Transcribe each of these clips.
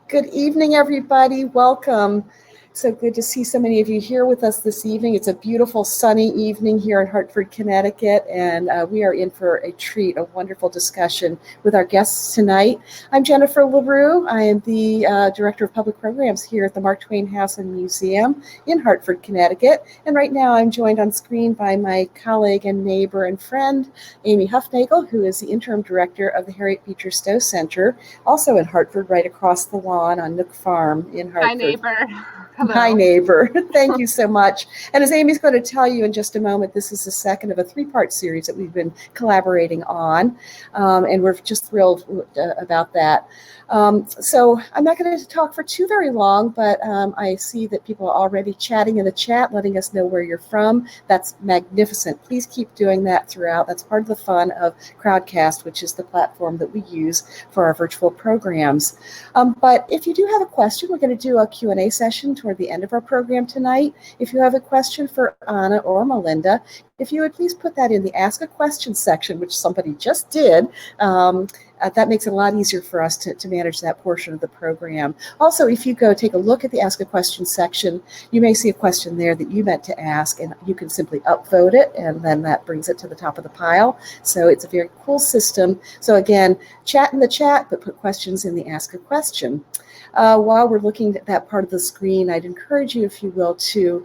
Good evening, everybody. Welcome. So good to see so many of you here with us this evening. It's a beautiful sunny evening here in Hartford, Connecticut, and we are in for a treat, a wonderful discussion with our guests tonight. I'm Jennifer LaRue. I am the Director of Public Programs here at the Mark Twain House and Museum in Hartford, Connecticut. And right now I'm joined on screen by my colleague and neighbor and friend, Amy Huffnagel, who is the Interim Director of the Harriet Beecher Stowe Center, also in Hartford, right across the lawn on Nook Farm in Hartford. Hi, neighbor. Hello. Hi, neighbor. Thank you so much. And as Amy's going to tell you in just a moment, this is the second of a three-part series that we've been collaborating on, and we're just thrilled about that. So I'm not going to talk for too very long, but I see that people are already chatting in the chat, letting us know where you're from. That's magnificent. Please keep doing that throughout. That's part of the fun of Crowdcast, which is the platform that we use for our virtual programs. But if you do have a question, we're going to do a Q&A session toward the end of our program tonight. If you have a question for Anna or Melinda, if you would please put that in the Ask a Question section, which somebody just did, that makes it a lot easier for us to manage that portion of the program. Also, if you go take a look at the Ask a Question section, you may see a question there that you meant to ask, and you can simply upvote it, and then that brings it to the top of the pile. So it's a very cool system. So again, chat in the chat, but put questions in the Ask a Question. While we're looking at that part of the screen, I'd encourage you, if you will, to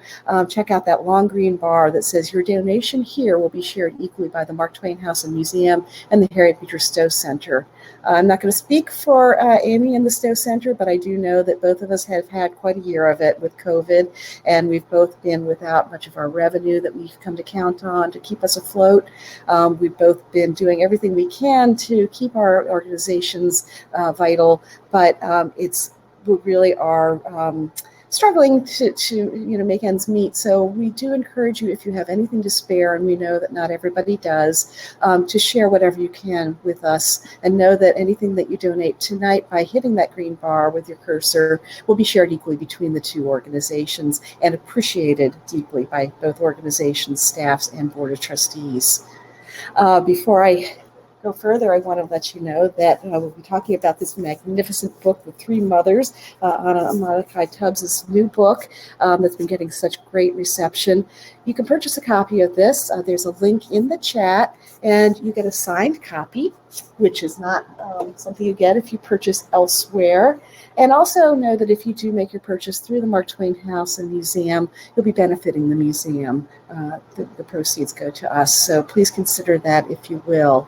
check out that long green bar that says your donation here will be shared equally by the Mark Twain House and Museum and the Harriet Beecher Stowe Center. I'm not going to speak for Amy and the Stowe Center, but I do know that both of us have had quite a year of it with COVID, and we've both been without much of our revenue that we've come to count on to keep us afloat. We've both been doing everything we can to keep our organizations vital, but we really are struggling to make ends meet. So we do encourage you, if you have anything to spare, and we know that not everybody does, to share whatever you can with us, and know that anything that you donate tonight by hitting that green bar with your cursor will be shared equally between the two organizations and appreciated deeply by both organizations, staffs, and board of trustees. Before I go further, I want to let you know that we'll be talking about this magnificent book, The Three Mothers, Anna Malaika Tubbs' new book that's been getting such great reception. You can purchase a copy of this. There's a link in the chat, and you get a signed copy, which is not something you get if you purchase elsewhere. And also know that if you do make your purchase through the Mark Twain House and Museum, you'll be benefiting the museum. The proceeds go to us, so please consider that if you will.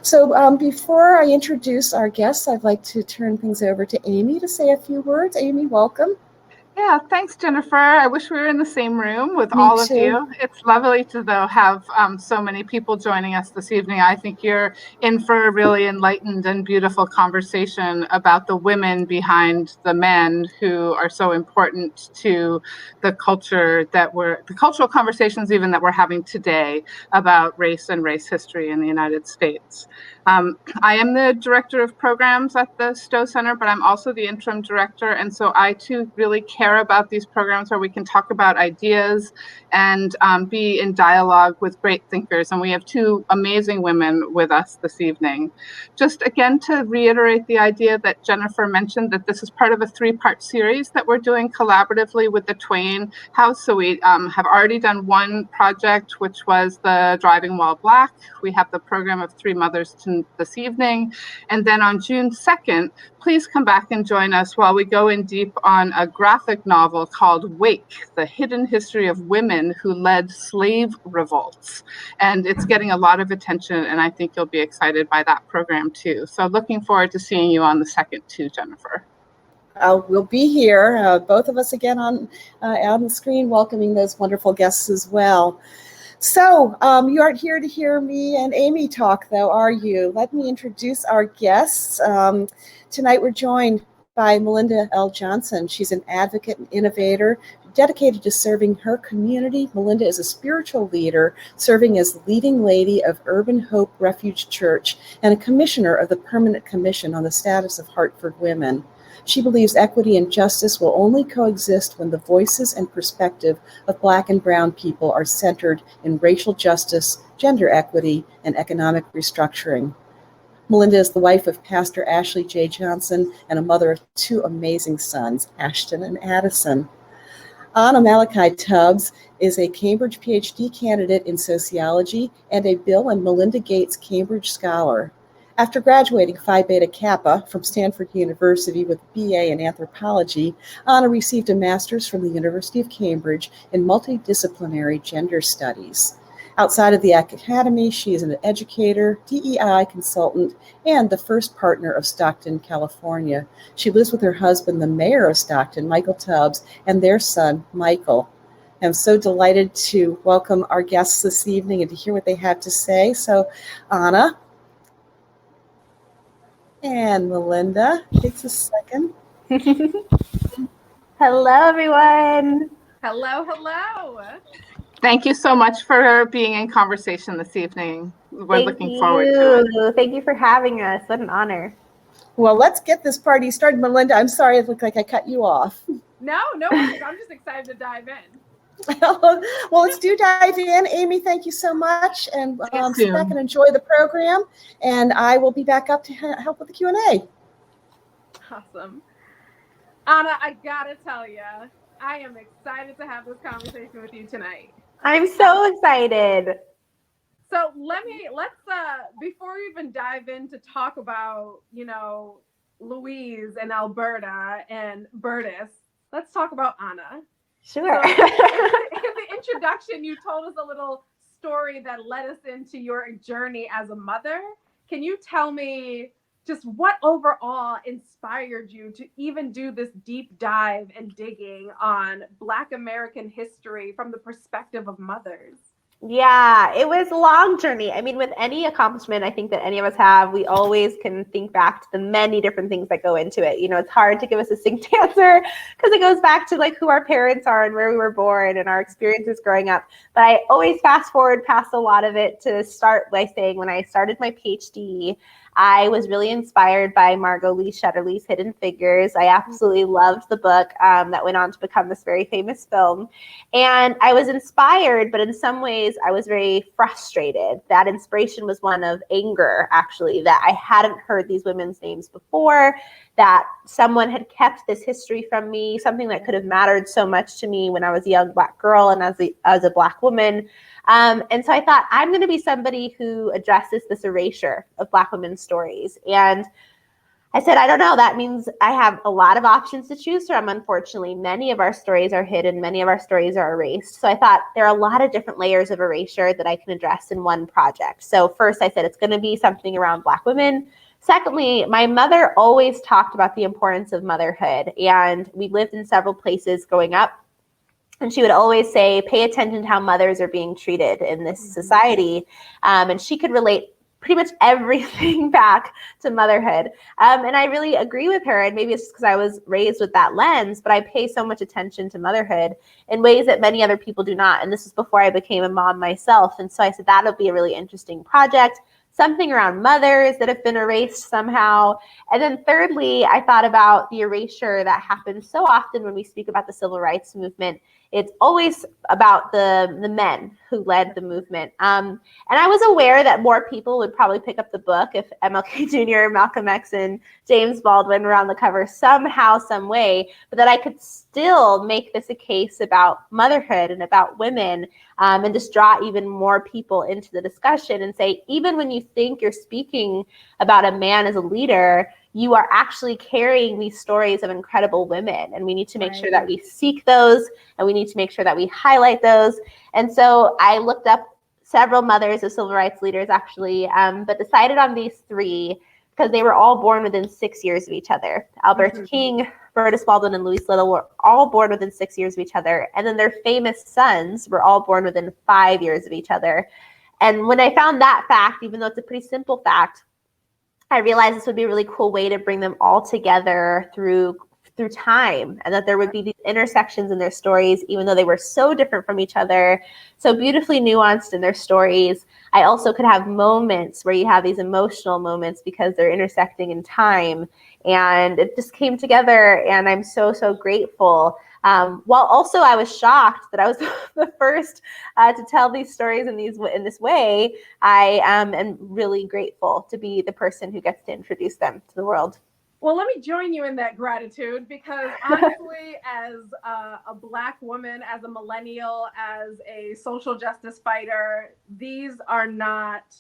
So before I introduce our guests, I'd like to turn things over to Amy to say a few words. Amy, welcome. Yeah, thanks, Jennifer. I wish we were in the same room with Me all of too. you. It's lovely to, though, have so many people joining us this evening. I think you're in for a really enlightened and beautiful conversation about the women behind the men who are so important to the culture the cultural conversations even that we're having today about race and race history in the United States. I am the director of programs at the Stowe Center, but I'm also the interim director. And so I too really care about these programs where we can talk about ideas and be in dialogue with great thinkers. And we have two amazing women with us this evening. Just again, to reiterate the idea that Jennifer mentioned, that this is part of a three-part series that we're doing collaboratively with the Twain House. So we have already done one project, which was the Driving While Black. We have the program of Three Mothers this evening. And then on June 2nd, please come back and join us while we go in deep on a graphic novel called Wake, The Hidden History of Women Who Led Slave Revolts. And it's getting a lot of attention, and I think you'll be excited by that program too. So looking forward to seeing you on the 2nd too, Jennifer. We'll be here, both of us again on the screen, welcoming those wonderful guests as well. So you aren't here to hear me and Amy talk, though, are you? Let me introduce our guests. Tonight we're joined by Melinda L. Johnson. She's an advocate and innovator dedicated to serving her community. Melinda is a spiritual leader, serving as leading lady of Urban Hope Refuge Church and a commissioner of the Permanent Commission on the Status of Hartford Women. She believes equity and justice will only coexist when the voices and perspective of Black and Brown people are centered in racial justice, gender equity, and economic restructuring. Melinda is the wife of Pastor Ashley J. Johnson and a mother of two amazing sons, Ashton and Addison. Anna Malaika Tubbs is a Cambridge PhD candidate in sociology and a Bill and Melinda Gates Cambridge Scholar. After graduating Phi Beta Kappa from Stanford University with a BA in anthropology, Anna received a master's from the University of Cambridge in multidisciplinary gender studies. Outside of the academy, she is an educator, DEI consultant, and the first partner of Stockton, California. She lives with her husband, the mayor of Stockton, Michael Tubbs, and their son, Michael. I'm so delighted to welcome our guests this evening and to hear what they have to say. So, Anna and Melinda, takes a second. Hello, everyone. Hello. Thank you so much for being in conversation this evening. We're looking forward to it. Thank you for having us. What an honor. Well, let's get this party started. Melinda, I'm sorry it looked like I cut you off. No worries. I'm just excited to dive in. Well, let's dive in. Amy, thank you so much. And sit back and enjoy the program. And I will be back up to help with the Q&A. Awesome. Anna, I gotta tell you, I am excited to have this conversation with you tonight. I'm so excited. So let's before we even dive in to talk about, Louise and Alberta and Berdis, let's talk about Anna. Sure. So, in the introduction, you told us a little story that led us into your journey as a mother. Can you tell me just what overall inspired you to even do this deep dive and digging on Black American history from the perspective of mothers? Yeah, it was a long journey. I mean, with any accomplishment I think that any of us have, we always can think back to the many different things that go into it. It's hard to give a succinct answer because it goes back to like who our parents are and where we were born and our experiences growing up. But I always fast forward past a lot of it to start by saying when I started my PhD, I was really inspired by Margot Lee Shetterly's Hidden Figures. I absolutely loved the book that went on to become this very famous film. And I was inspired, but in some ways I was very frustrated. That inspiration was one of anger, actually, that I hadn't heard these women's names before, that someone had kept this history from me, something that could have mattered so much to me when I was a young Black girl and as a Black woman. And so I thought, I'm going to be somebody who addresses this erasure of Black women's stories. And I said, I don't know, that means I have a lot of options to choose from. Unfortunately, many of our stories are hidden, many of our stories are erased. So I thought there are a lot of different layers of erasure that I can address in one project. So first I said, it's going to be something around Black women. Secondly, my mother always talked about the importance of motherhood, and we lived in several places growing up. And she would always say, pay attention to how mothers are being treated in this society. And she could relate pretty much everything back to motherhood. And I really agree with her. And maybe it's just because I was raised with that lens, but I pay so much attention to motherhood in ways that many other people do not. And this was before I became a mom myself. And so I said, that'll be a really interesting project. Something around mothers that have been erased somehow. And then thirdly, I thought about the erasure that happens so often when we speak about the civil rights movement. It's always about the men who led the movement. And I was aware that more people would probably pick up the book if MLK Jr., Malcolm X, and James Baldwin were on the cover somehow, some way, but that I could still make this a case about motherhood and about women, and just draw even more people into the discussion and say, even when you think you're speaking about a man as a leader, you are actually carrying these stories of incredible women. And we need to make sure that we seek those, and we need to make sure that we highlight those. And so I looked up several mothers of civil rights leaders, actually, but decided on these three because they were all born within 6 years of each other. Alberta King, Berdis Baldwin, and Louise Little were all born within 6 years of each other. And then their famous sons were all born within 5 years of each other. And when I found that fact, even though it's a pretty simple fact, I realized this would be a really cool way to bring them all together through through time, and that there would be these intersections in their stories, even though they were so different from each other, so beautifully nuanced in their stories. I also could have moments where you have these emotional moments because they're intersecting in time, and it just came together, and I'm so, so grateful. While also I was shocked that I was the first to tell these stories in this way, I am really grateful to be the person who gets to introduce them to the world. Well, let me join you in that gratitude, because honestly, as a Black woman, as a millennial, as a social justice fighter, these are not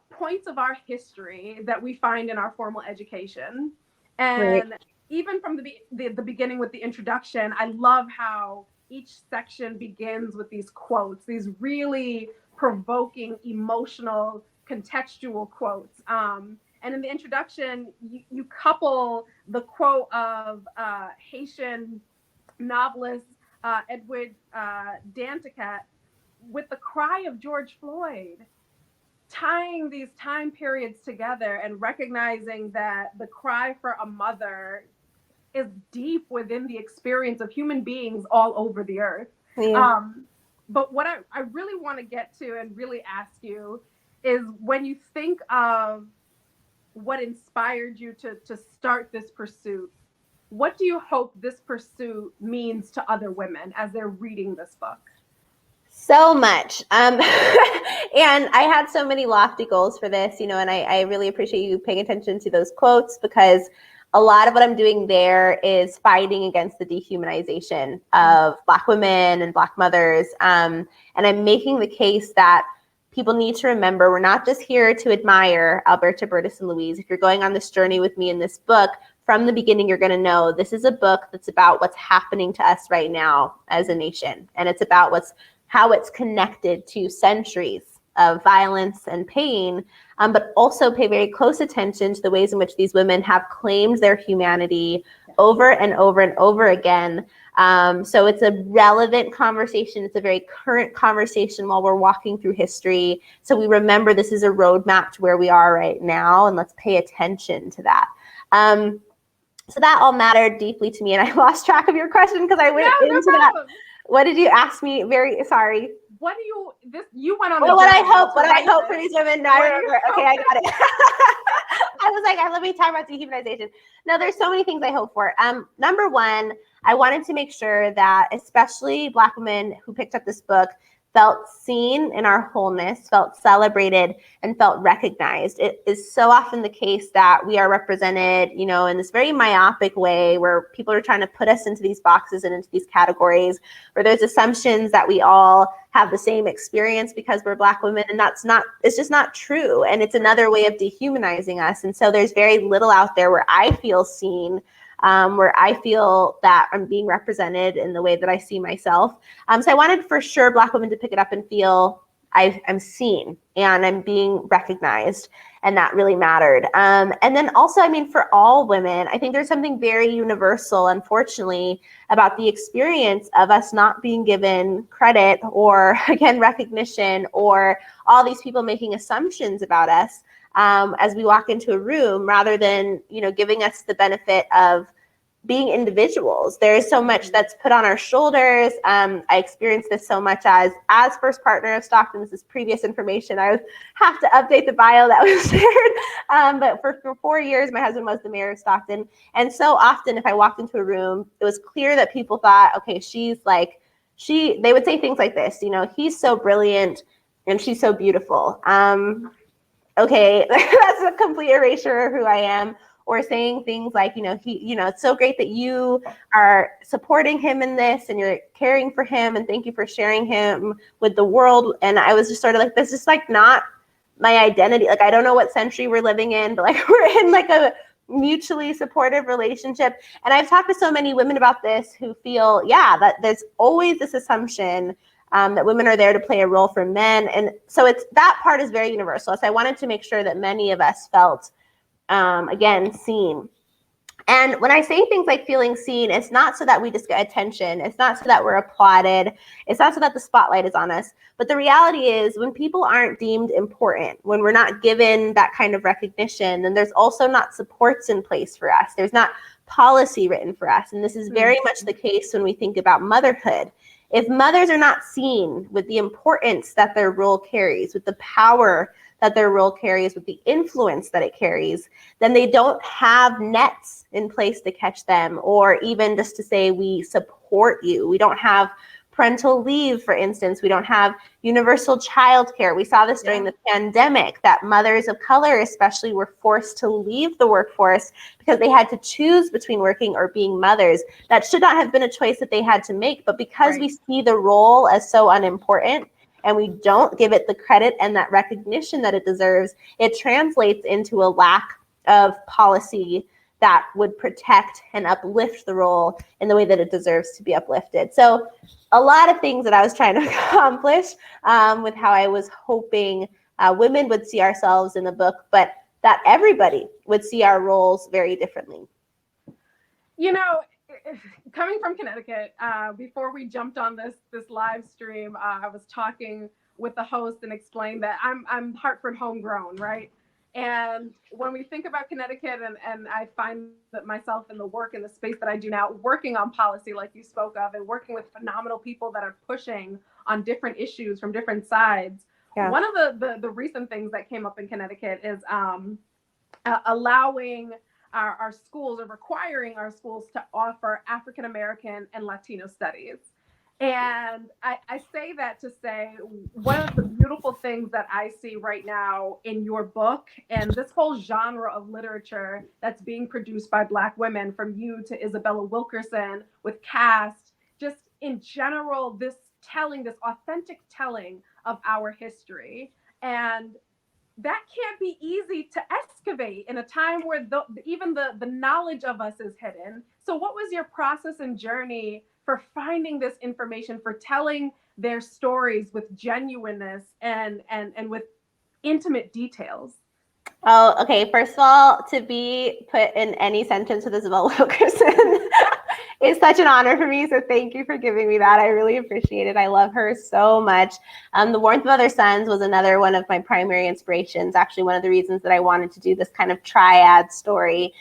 points of our history that we find in our formal education. And Right. even from the beginning with the introduction, I love how each section begins with these quotes, these really provoking, emotional, contextual quotes. And in the introduction, you couple the quote of Haitian novelist Edward Danticat with the cry of George Floyd, tying these time periods together and recognizing that the cry for a mother is deep within the experience of human beings all over the earth. Yeah. But what I really want to get to and really ask you is, when you think of what inspired you to start this pursuit, what do you hope this pursuit means to other women as they're reading this book? So much. And I had so many lofty goals for this, and I really appreciate you paying attention to those quotes, because a lot of what I'm doing there is fighting against the dehumanization of Black women and Black mothers. And I'm making the case that people need to remember we're not just here to admire Alberta, Berdis, and Louise. If you're going on this journey with me in this book, from the beginning, you're going to know this is a book that's about what's happening to us right now as a nation. And it's about how it's connected to centuries of violence and pain, but also pay very close attention to the ways in which these women have claimed their humanity over and over and over again. So it's a relevant conversation. It's a very current conversation while we're walking through history. So we remember this is a roadmap to where we are right now, and let's pay attention to that. So that all mattered deeply to me, and I lost track of your question because I went into that. What did you ask me? Very sorry. What do you went on? Well, what I hope for these women. No, I remember. Okay, I got it. I was like, let me talk about dehumanization. No, there's so many things I hope for. Number one, I wanted to make sure that especially Black women who picked up this book felt seen in our wholeness, felt celebrated, and felt recognized. It is so often the case that we are represented, in this very myopic way where people are trying to put us into these boxes and into these categories, where there's assumptions that we all have the same experience because we're Black women, and it's just not true. And it's another way of dehumanizing us. And so there's very little out there where I feel seen, where I feel that I'm being represented in the way that I see myself. So I wanted for sure Black women to pick it up and feel I'm seen and I'm being recognized, and that really mattered. And then also, for all women, I think there's something very universal, unfortunately, about the experience of us not being given credit or, again, recognition, or all these people making assumptions about us as we walk into a room, rather than, giving us the benefit of being individuals. There is so much that's put on our shoulders. I experienced this so much as first partner of Stockton. This is previous information. I would have to update the bio that was shared. But for 4 years, my husband was the mayor of Stockton. And so often if I walked into a room, it was clear that people thought, okay, they would say things like this, he's so brilliant and she's so beautiful. Okay, that's a complete erasure of who I am. Or saying things like, it's so great that you are supporting him in this and you're caring for him, and thank you for sharing him with the world. And I was just sort of like, this is not my identity. I don't know what century we're living in, but we're in a mutually supportive relationship. And I've talked to so many women about this who feel, that there's always this assumption that women are there to play a role for men. And so that part is very universal. So I wanted to make sure that many of us felt again, seen. And when I say things like feeling seen, it's not so that we just get attention. It's not so that we're applauded. It's not so that the spotlight is on us. But the reality is, when people aren't deemed important, when we're not given that kind of recognition, then there's also not supports in place for us. There's not policy written for us. And this is very much the case when we think about motherhood. If mothers are not seen with the importance that their role carries, with the power that their role carries, with the influence that it carries, then they don't have nets in place to catch them, or even just to say, we support you. We don't have parental leave, for instance. We don't have universal childcare. We saw this during the pandemic, that mothers of color especially were forced to leave the workforce because they had to choose between working or being mothers. That should not have been a choice that they had to make, but because we see the role as so unimportant and we don't give it the credit and that recognition that it deserves, it translates into a lack of policy that would protect and uplift the role in the way that it deserves to be uplifted. So a lot of things that I was trying to accomplish with how I was hoping women would see ourselves in the book, but that everybody would see our roles very differently. You know, coming from Connecticut, before we jumped on this live stream, I was talking with the host and explained that I'm Hartford homegrown, right? And when we think about Connecticut, and I find that myself in the work in the space that I do now, working on policy like you spoke of, and working with phenomenal people that are pushing on different issues from different sides. Yeah. One of the recent things that came up in Connecticut is allowing our schools, or requiring our schools to offer African American and Latino studies. And I say that to say, one of the beautiful things that I see right now in your book, and this whole genre of literature that's being produced by Black women, from you to Isabella Wilkerson with Caste, just in general, this authentic telling of our history. And that can't be easy to excavate in a time where even the knowledge of us is hidden. So what was your process and journey for finding this information, for telling their stories with genuineness and with intimate details? Oh, okay. First of all, to be put in any sentence with Isabella Wilkerson is such an honor for me. So thank you for giving me that. I really appreciate it. I love her so much. The Warmth of Other Suns was another one of my primary inspirations. Actually, one of the reasons that I wanted to do this kind of triad story,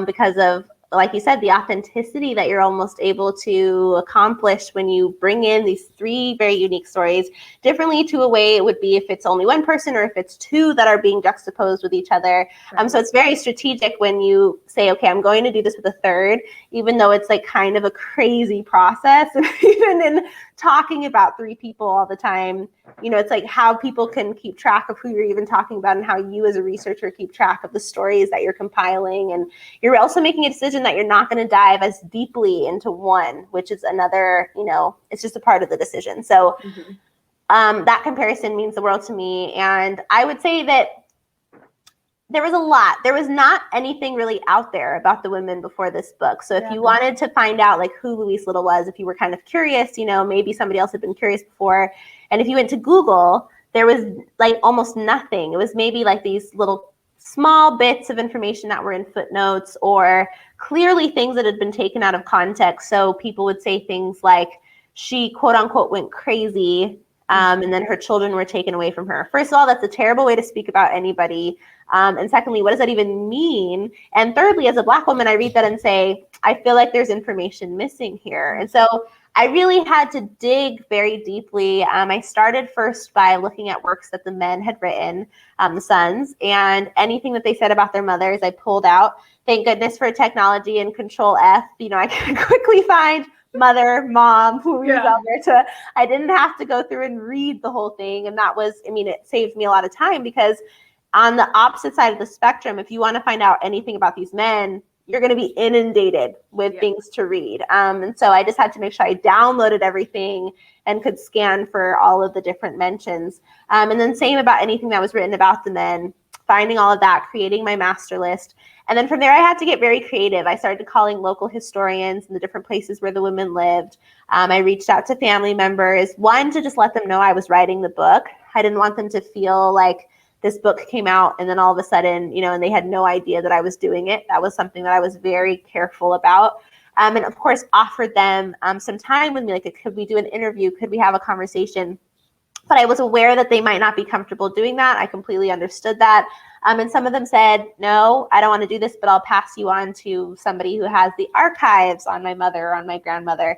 because of, like you said, the authenticity that you're almost able to accomplish when you bring in these three very unique stories differently to a way it would be if it's only one person or if it's two that are being juxtaposed with each other. So it's very strategic when you say, okay, I'm going to do this with a third, even though it's like kind of a crazy process. Even in talking about three people all the time, you know, it's like how people can keep track of who you're even talking about, and how you as a researcher keep track of the stories that you're compiling. And you're also making a decision that you're not going to dive as deeply into one, which is another, you know, it's just a part of the decision. So that comparison means the world to me. And I would say that there was a lot. There was not anything really out there about the women before this book. So if you wanted to find out like who Louise Little was, if you were kind of curious, you know, maybe somebody else had been curious before. And if you went to Google, there was like almost nothing. It was maybe like these little small bits of information that were in footnotes, or clearly things that had been taken out of context. So people would say things like, she quote unquote went crazy, and then her children were taken away from her. First of all, that's a terrible way to speak about anybody. And secondly, what does that even mean? And thirdly, as a Black woman, I read that and say, I feel like there's information missing here. And so I really had to dig very deeply. I started first by looking at works that the men had written, the sons, and anything that they said about their mothers, I pulled out. Thank goodness for technology and Control F. You know, I could quickly find mother, mom, Louise Alberta. I didn't have to go through and read the whole thing. And that was, I mean, it saved me a lot of time, because on the opposite side of the spectrum, if you want to find out anything about these men, you're going to be inundated with things to read. And so I just had to make sure I downloaded everything and could scan for all of the different mentions. And then same about anything that was written about the men, finding all of that, creating my master list. And then from there, I had to get very creative. I started calling local historians in the different places where the women lived. I reached out to family members, one, to just let them know I was writing the book. I didn't want them to feel like this book came out and then all of a sudden, you know, and they had no idea that I was doing it. That was something that I was very careful about. And of course, offered them some time with me. Like, could we do an interview? Could we have a conversation? but I was aware that they might not be comfortable doing that. I completely understood that. And some of them said, no, I don't want to do this, but I'll pass you on to somebody who has the archives on my mother or on my grandmother.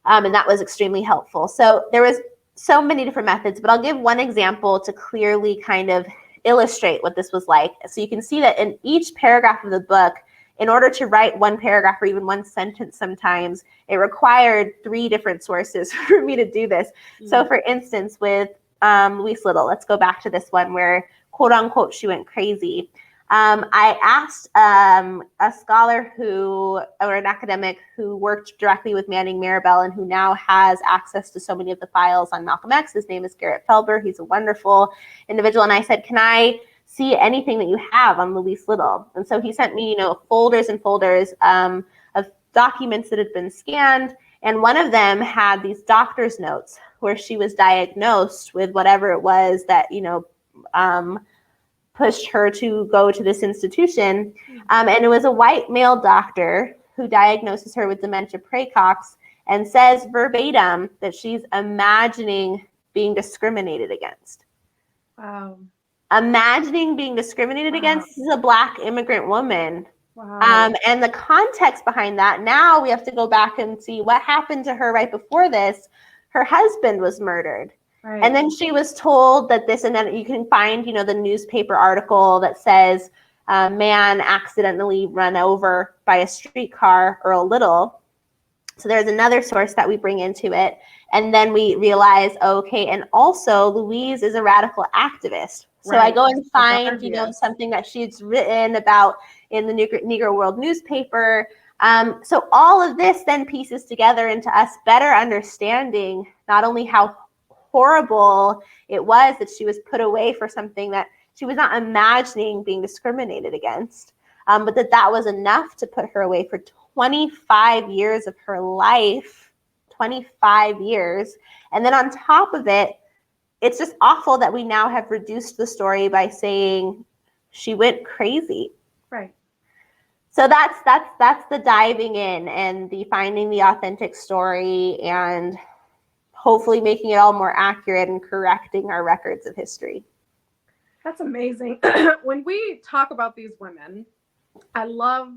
And that was extremely helpful. So there was so many different methods, but I'll give one example to clearly kind of illustrate what this was like. So you can see that in each paragraph of the book, in order to write one paragraph or even one sentence sometimes, it required 3 different sources for me to do this. Mm-hmm. So for instance, with Louise Little, let's go back to this one where, quote unquote, she went crazy. I asked a scholar or an academic who worked directly with Manning Marable and who now has access to so many of the files on Malcolm X. His name is Garrett Felber. He's a wonderful individual. And I said, can I see anything that you have on Louise Little? And so he sent me, folders and folders of documents that had been scanned. And one of them had these doctor's notes where she was diagnosed with whatever it was that, pushed her to go to this institution. And it was a white male doctor who diagnoses her with dementia praecox and says verbatim that she's imagining being discriminated against. Wow. Imagining being discriminated against. This is a Black immigrant woman. Wow. And the context behind that, now we have to go back and see what happened to her right before this. Her husband was murdered. Right. And then she was told that this, and then you can find, the newspaper article that says man accidentally run over by a streetcar, Earl Little. So there's another source that we bring into it. And then we realize, okay, and also Louise is a radical activist. So right. I go and find, something that she's written about in the Negro World newspaper. So all of this then pieces together into us better understanding not only how horrible it was that she was put away for something that she was not imagining being discriminated against, but that was enough to put her away for 25 years of her life, 25 years. And then on top of it, it's just awful that we now have reduced the story by saying she went crazy. Right. So that's the diving in and the finding the authentic story and hopefully making it all more accurate and correcting our records of history. That's amazing. When we talk about these women, I love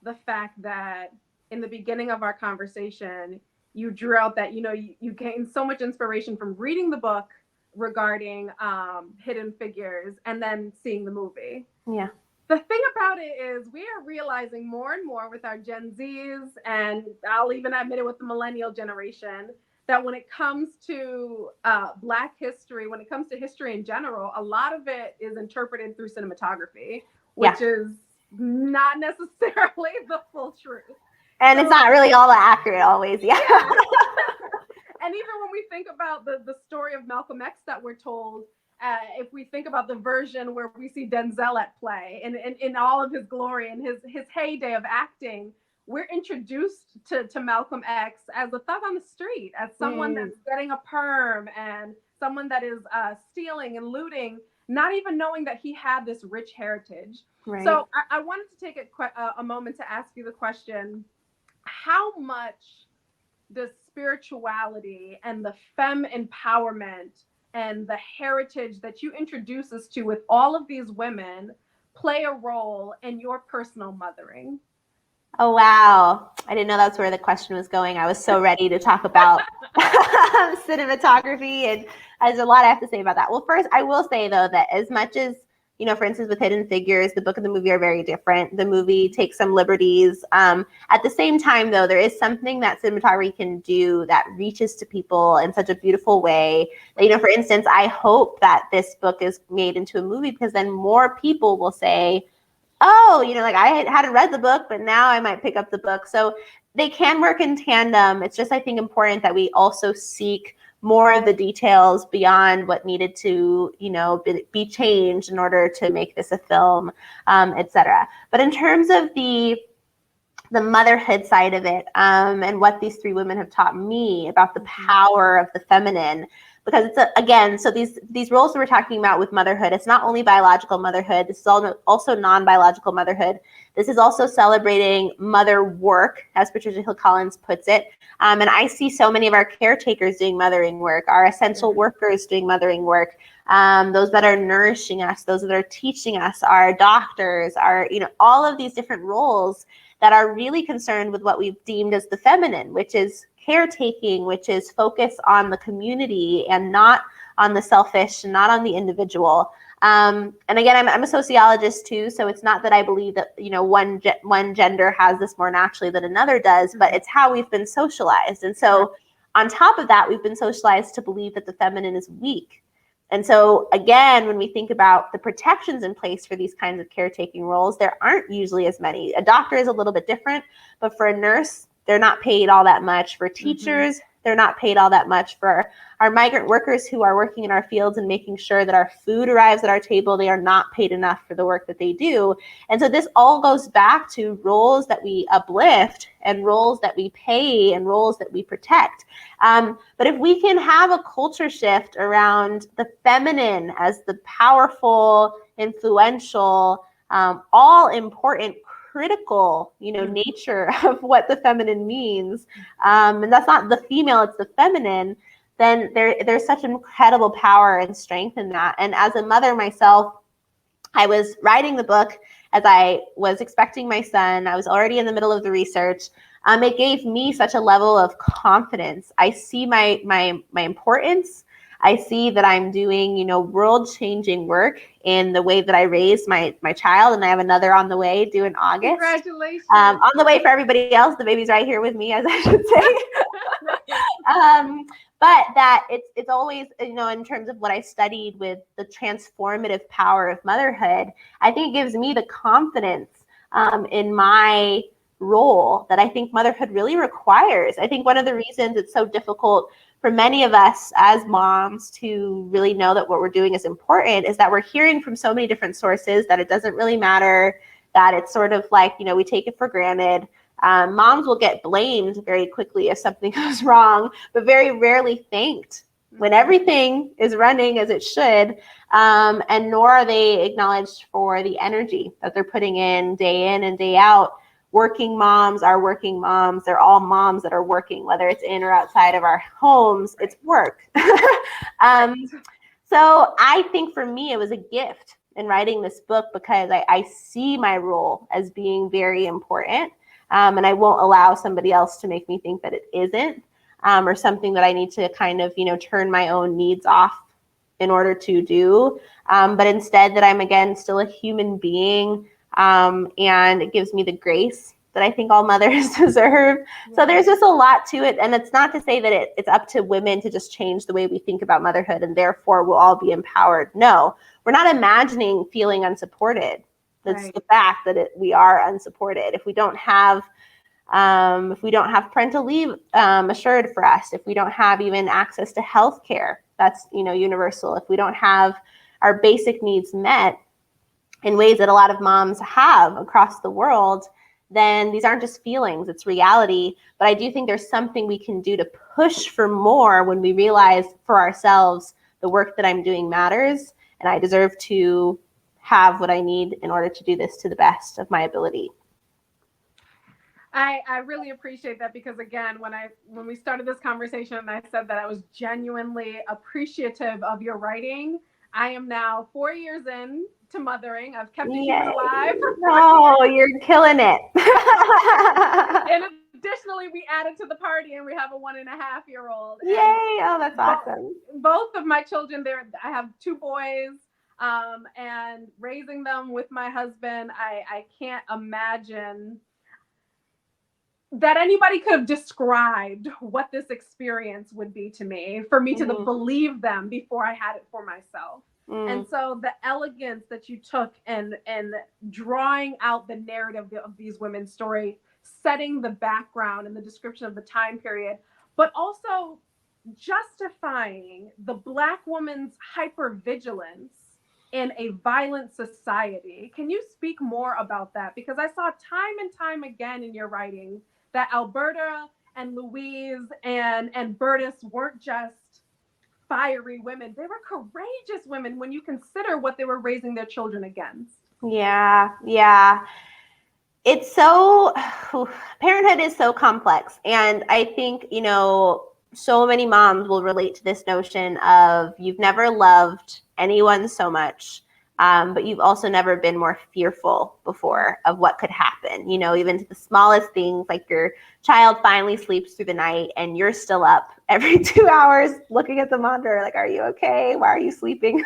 the fact that in the beginning of our conversation, you drew out that, you gained so much inspiration from reading the book regarding Hidden Figures and then seeing the movie. Yeah. The thing about it is we are realizing more and more with our Gen Zs, and I'll even admit it with the millennial generation, that when it comes to Black history, when it comes to history in general, a lot of it is interpreted through cinematography, which is not necessarily the full truth. And it's not really all that accurate always, yeah. And even when we think about the story of Malcolm X that we're told, if we think about the version where we see Denzel at play in all of his glory and his heyday of acting, we're introduced to Malcolm X as a thug on the street, as someone that's getting a perm and someone that is stealing and looting, not even knowing that he had this rich heritage. Right. So I wanted to take a moment to ask you the question, how much does spirituality and the femme empowerment and the heritage that you introduce us to with all of these women play a role in your personal mothering? Oh, wow. I didn't know that's where the question was going. I was so ready to talk about cinematography, and there's a lot I have to say about that. Well, first, I will say, though, that as much as, for instance, with Hidden Figures, the book and the movie are very different. The movie takes some liberties. At the same time, though, there is something that cinematography can do that reaches to people in such a beautiful way. That, for instance, I hope that this book is made into a movie because then more people will say, oh, I hadn't read the book, but now I might pick up the book. So they can work in tandem. It's just, I think, important that we also seek more of the details beyond what needed to, be changed in order to make this a film, et cetera. But in terms of the motherhood side of it, and what these 3 women have taught me about the power of the feminine, because it's again, so these roles that we're talking about with motherhood, it's not only biological motherhood, this is also non-biological motherhood. This is also celebrating mother work, as Patricia Hill Collins puts it. And I see so many of our caretakers doing mothering work, our essential workers doing mothering work, those that are nourishing us, those that are teaching us, our doctors, our, all of these different roles that are really concerned with what we've deemed as the feminine, which is caretaking, which is focus on the community and not on the selfish and not on the individual. And again, I'm a sociologist too, so it's not that I believe that one gender has this more naturally than another does, but it's how we've been socialized. And so on top of that, we've been socialized to believe that the feminine is weak. And so again, when we think about the protections in place for these kinds of caretaking roles, there aren't usually as many. A doctor is a little bit different, but for a nurse, they're not paid all that much. For teachers, they're not paid all that much. For our migrant workers who are working in our fields and making sure that our food arrives at our table, they are not paid enough for the work that they do. And so this all goes back to roles that we uplift and roles that we pay and roles that we protect. But if we can have a culture shift around the feminine as the powerful, influential, all important, critical, nature of what the feminine means, and that's not the female, it's the feminine, then there's such incredible power and strength in that. And as a mother myself, I was writing the book as I was expecting my son. I was already in the middle of the research. It gave me such a level of confidence. I see my importance. I see that I'm doing, world-changing work in the way that I raised my child, and I have another on the way due in August. Congratulations. On the way for everybody else. The baby's right here with me, as I should say. But that it's always, in terms of what I studied with the transformative power of motherhood, I think it gives me the confidence in my role that I think motherhood really requires. I think one of the reasons it's so difficult for many of us as moms to really know that what we're doing is important is that we're hearing from so many different sources that it doesn't really matter, that it's sort of like, we take it for granted. Moms will get blamed very quickly if something goes wrong, but very rarely thanked when everything is running as it should, and nor are they acknowledged for the energy that they're putting in and day out. Working moms are working moms. They're all moms that are working, whether it's in or outside of our homes, it's work. So I think for me, it was a gift in writing this book because I see my role as being very important. And I won't allow somebody else to make me think that it isn't, or something that I need to kind of, turn my own needs off in order to do. But instead that I'm, again, still a human being. And it gives me the grace that I think all mothers deserve. So there's just a lot to it. And it's not to say that it's up to women to just change the way we think about motherhood and therefore we'll all be empowered. No, we're not imagining feeling unsupported. That's the fact that we are unsupported. If we don't have parental leave assured for us, if we don't have even access to health care, that's, universal. If we don't have our basic needs met in ways that a lot of moms have across the world, then these aren't just feelings, it's reality. But I do think there's something we can do to push for more when we realize for ourselves the work that I'm doing matters, and I deserve to have what I need in order to do this to the best of my ability. I really appreciate that because, again, when we started this conversation and I said that I was genuinely appreciative of your writing, I am now 4 years in to mothering. I've kept it human alive. Oh, you're killing it. And additionally, we added to the party and we have a 1.5-year-old. Yay. Oh, that's awesome. Both of my children, I have 2 boys, and raising them with my husband, I can't imagine that anybody could have described what this experience would be to me, for me to believe them before I had it for myself. And so the elegance that you took and drawing out the narrative of these women's story, setting the background and the description of the time period, but also justifying the Black woman's hypervigilance in a violent society. Can you speak more about that? Because I saw time and time again in your writing that Alberta and Louise and Berdis weren't just fiery women. They were courageous women when you consider what they were raising their children against. Yeah, yeah. It's so, parenthood is so complex. And I think, you know, so many moms will relate to this notion of you've never loved anyone so much, but you've also never been more fearful before of what could happen, you know, even to the smallest things, like your child finally sleeps through the night and you're still up every 2 hours looking at the monitor, like, are you okay? Why are you sleeping?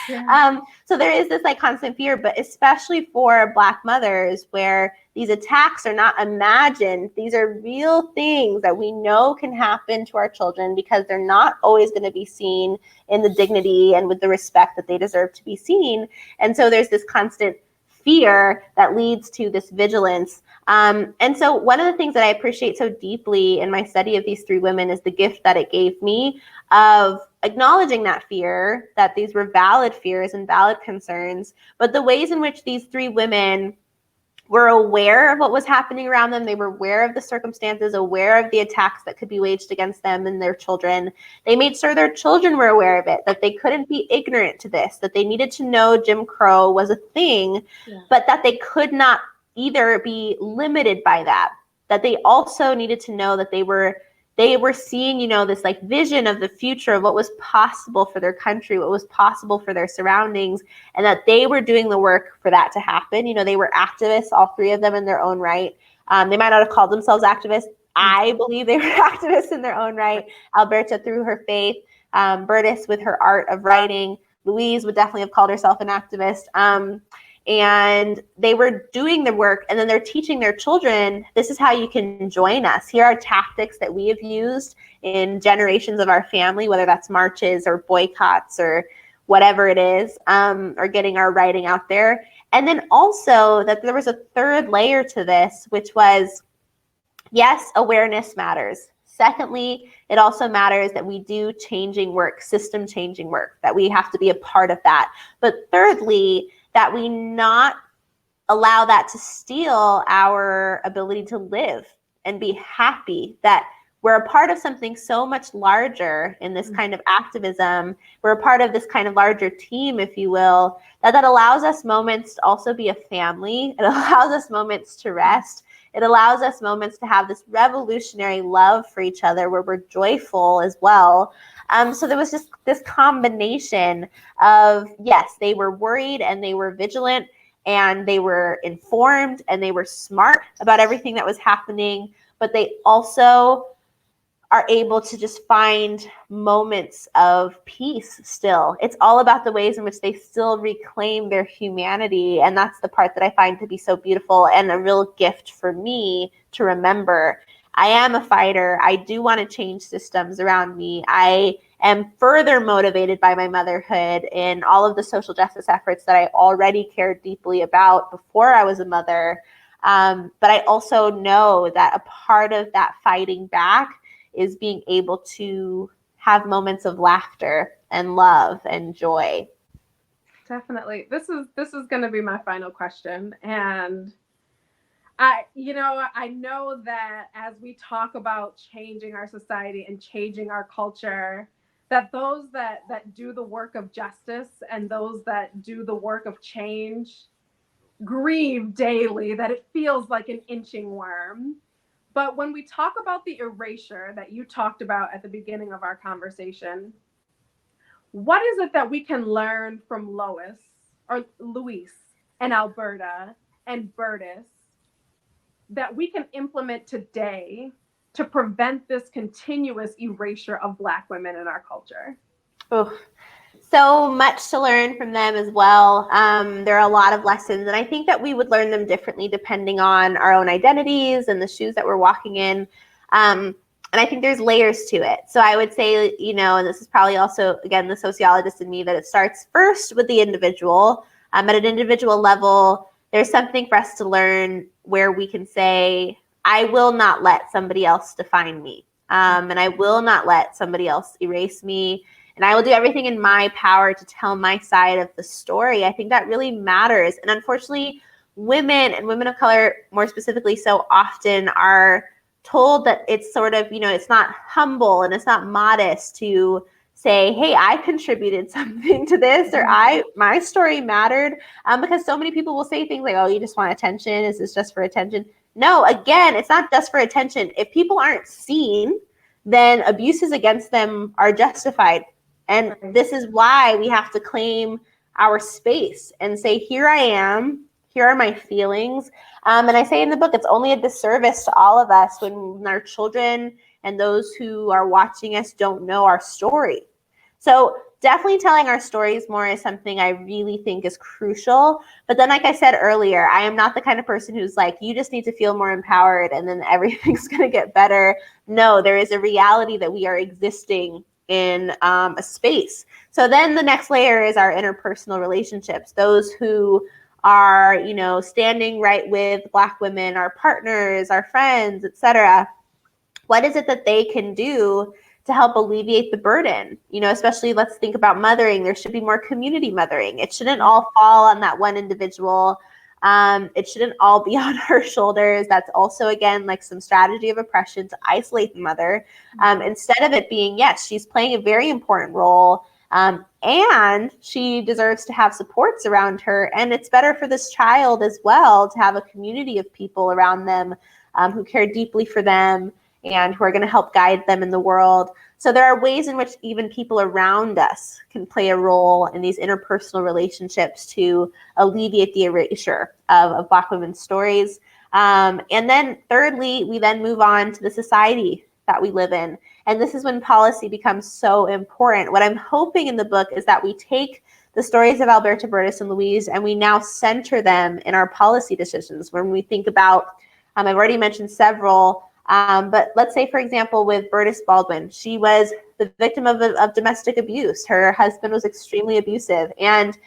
Yeah. So there is this like constant fear, but especially for Black mothers where these attacks are not imagined. These are real things that we know can happen to our children because they're not always going to be seen in the dignity and with the respect that they deserve to be seen. And so there's this constant fear that leads to this vigilance. And so one of the things that I appreciate so deeply in my study of these three women is the gift that it gave me of acknowledging that fear, that these were valid fears and valid concerns, but the ways in which these three women were aware of what was happening around them. They were aware of the circumstances, aware of the attacks that could be waged against them and their children. They made sure their children were aware of it, that they couldn't be ignorant to this, that they needed to know Jim Crow was a thing, but that they could not either be limited by that, that they also needed to know that they were seeing, you know, this like vision of the future of what was possible for their country, what was possible for their surroundings, and that they were doing the work for that to happen. You know, they were activists, all three of them in their own right. They might not have called themselves activists. I believe they were activists in their own right. Alberta through her faith, Berdis with her art of writing. Louise would definitely have called herself an activist. And they were doing the work, and then they're teaching their children, this is how you can join us. Here are tactics that we have used in generations of our family, whether that's marches or boycotts or whatever it is, or getting our writing out there. And then also that there was a third layer to this, which was, yes, awareness matters. Secondly, it also matters that we do changing work, system changing work, that we have to be a part of that. But thirdly, that we not allow that to steal our ability to live and be happy, that we're a part of something so much larger in this kind of activism. We're a part of this kind of larger team, if you will, that allows us moments to also be a family. It allows us moments to rest. It allows us moments to have this revolutionary love for each other where we're joyful as well. So there was just this combination of, yes, they were worried and they were vigilant and they were informed and they were smart about everything that was happening, but they also are able to just find moments of peace still. It's all about the ways in which they still reclaim their humanity. And that's the part that I find to be so beautiful and a real gift for me to remember. I am a fighter. I do want to change systems around me. I am further motivated by my motherhood in all of the social justice efforts that I already cared deeply about before I was a mother. But I also know that a part of that fighting back is being able to have moments of laughter and love and joy. Definitely. This is going to be my final question. And I know that as we talk about changing our society and changing our culture, that those that do the work of justice and those that do the work of change grieve daily, that it feels like an inching worm. But when we talk about the erasure that you talked about at the beginning of our conversation, what is it that we can learn from Louise and Alberta and Berdis that we can implement today to prevent this continuous erasure of Black women in our culture? Oh, so much to learn from them as well. There are a lot of lessons, and I think that we would learn them differently depending on our own identities and the shoes that we're walking in. And I think there's layers to it. So I would say, and this is probably also, again, the sociologist in me, that it starts first with the individual. At an individual level, there's something for us to learn where we can say, I will not let somebody else define me. And I will not let somebody else erase me. And I will do everything in my power to tell my side of the story. I think that really matters. And unfortunately, women and women of color, more specifically, so often are told that it's sort of, it's not humble and it's not modest to say, hey, I contributed something to this, or my story mattered. Because so many people will say things like, oh, you just want attention. Is this just for attention? No, again, it's not just for attention. If people aren't seen, then abuses against them are justified. And this is why we have to claim our space and say, here I am, here are my feelings. And I say in the book, it's only a disservice to all of us when our children and those who are watching us don't know our story. So definitely telling our stories more is something I really think is crucial. But then, like I said earlier, I am not the kind of person who's like, you just need to feel more empowered and then everything's going to get better. No, there is a reality that we are existing in a space. So then the next layer is our interpersonal relationships. Those who are, you know, standing right with Black women, our partners, our friends, etc. What is it that they can do to help alleviate the burden? You know, especially let's think about mothering. There should be more community mothering. It shouldn't all fall on that one individual. It shouldn't all be on her shoulders. That's also, again, like some strategy of oppression to isolate the mother. Instead of it being, yes, she's playing a very important role, and she deserves to have supports around her. And it's better for this child as well to have a community of people around them who care deeply for them and who are going to help guide them in the world. So there are ways in which even people around us can play a role in these interpersonal relationships to alleviate the erasure of Black women's stories. And then thirdly, we then move on to the society that we live in. And this is when policy becomes so important. What I'm hoping in the book is that we take the stories of Alberta, Berdis, and Louise, and we now center them in our policy decisions. When we think about, I've already mentioned several, but let's say, for example, with Berdis Baldwin, she was the victim of domestic abuse. Her husband was extremely abusive. And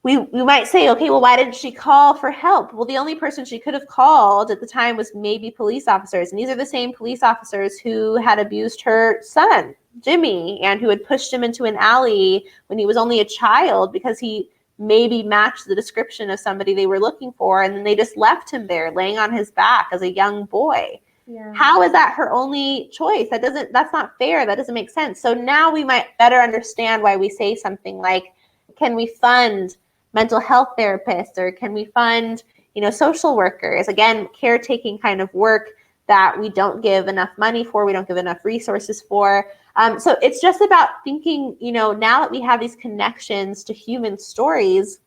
we might say, okay, well, why didn't she call for help? Well, the only person she could have called at the time was maybe police officers. And these are the same police officers who had abused her son, Jimmy, and who had pushed him into an alley when he was only a child because he maybe matched the description of somebody they were looking for. And then they just left him there laying on his back as a young boy. Yeah. How is that her only choice? That's not fair. That doesn't make sense. So now we might better understand why we say something like, can we fund mental health therapists, or can we fund, social workers? Again, caretaking kind of work that we don't give enough money for, we don't give enough resources for. So it's just about thinking, now that we have these connections to human stories,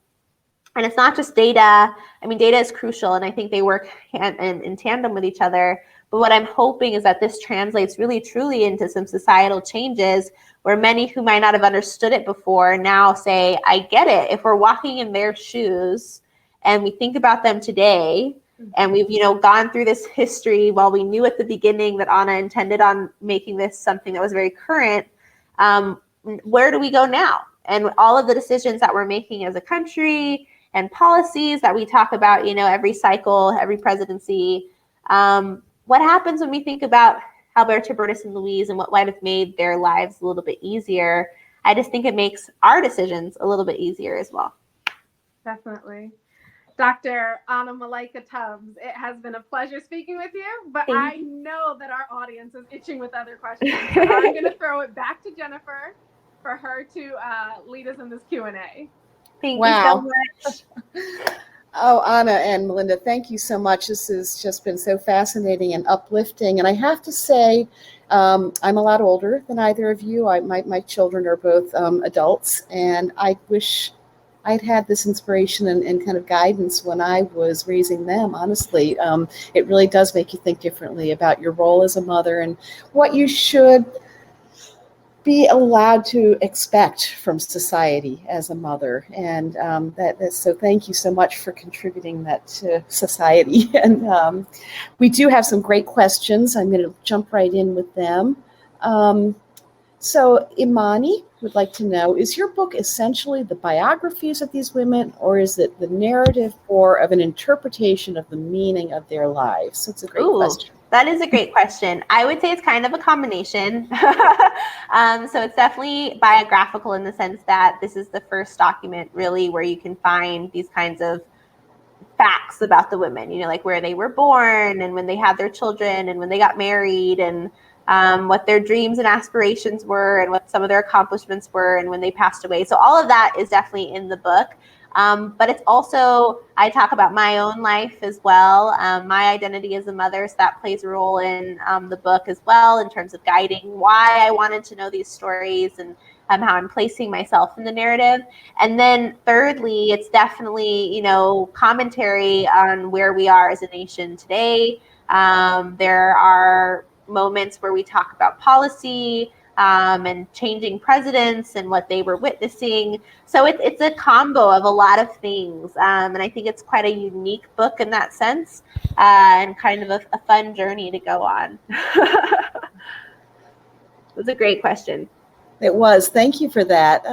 and it's not just data. I mean, data is crucial, and I think they work in tandem with each other. But what I'm hoping is that this translates really, truly into some societal changes where many who might not have understood it before now say, I get it. If we're walking in their shoes and we think about them today, and we've, gone through this history while we knew at the beginning that Anna intended on making this something that was very current, where do we go now? And all of the decisions that we're making as a country and policies that we talk about, every cycle, every presidency, what happens when we think about Alberta, Berdis, and Louise and what might have made their lives a little bit easier? I just think it makes our decisions a little bit easier as well. Definitely. Dr. Anna Malaika Tubbs, it has been a pleasure speaking with you, but I know that our audience is itching with other questions. So I'm going to throw it back to Jennifer for her to lead us in this Q&A. Thank you so much. Oh, Anna and Melinda, thank you so much. This has just been so fascinating and uplifting. And I have to say, I'm a lot older than either of you. My children are both adults, and I wish I'd had this inspiration and kind of guidance when I was raising them, honestly. It really does make you think differently about your role as a mother and what you should be allowed to expect from society as a mother. And so thank you so much for contributing that to society. And we do have some great questions. I'm going to jump right in with them. So Imani would like to know, is your book essentially the biographies of these women, or is it the narrative of an interpretation of the meaning of their lives? So it's a great question. That is a great question. I would say it's kind of a combination. So it's definitely biographical in the sense that this is the first document really where you can find these kinds of facts about the women, like where they were born and when they had their children and when they got married and what their dreams and aspirations were and what some of their accomplishments were and when they passed away. So all of that is definitely in the book. But it's also, I talk about my own life as well, my identity as a mother, so that plays a role in the book as well in terms of guiding why I wanted to know these stories and how I'm placing myself in the narrative. And then thirdly, it's definitely, commentary on where we are as a nation today. There are moments where we talk about policy, and changing presidents and what they were witnessing. So it's a combo of a lot of things. And I think it's quite a unique book in that sense, and kind of a fun journey to go on. It was a great question. It was. Thank you for that.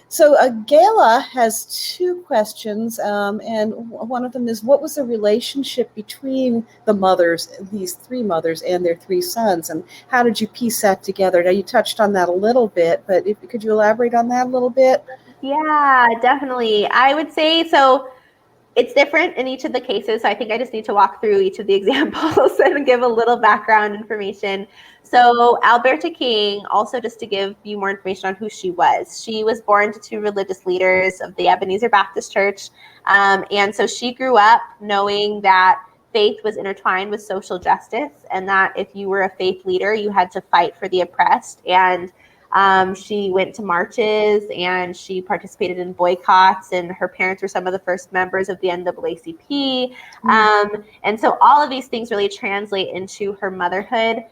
So Gayla has two questions, and one of them is, what was the relationship between the mothers, these three mothers, and their three sons, and how did you piece that together? Now, you touched on that a little bit, but could you elaborate on that a little bit? Yeah, definitely. I would say so. It's different in each of the cases. So I think I just need to walk through each of the examples and give a little background information. So Alberta King, also just to give you more information on who she was born to two religious leaders of the Ebenezer Baptist Church. And so she grew up knowing that faith was intertwined with social justice, and that if you were a faith leader, you had to fight for the oppressed. And she went to marches and she participated in boycotts, and her parents were some of the first members of the NAACP. And so all of these things really translate into her motherhood.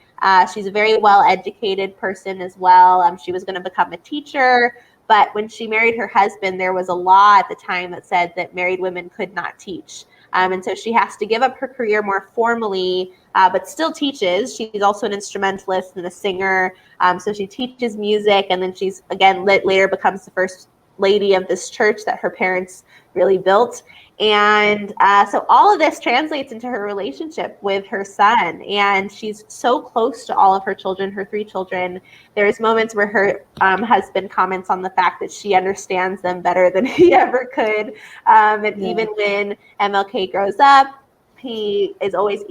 She's a very well-educated person as well. She was going to become a teacher, but when she married her husband, there was a law at the time that said that married women could not teach. And so she has to give up her career more formally, but still teaches. She's also an instrumentalist and a singer. So she teaches music, and then she's, again, later becomes the first lady of this church that her parents really built. And so all of this translates into her relationship with her son. And she's so close to all of her children, her three children. There's moments where her husband comments on the fact that she understands them better than he ever could. Even when MLK grows up, he is always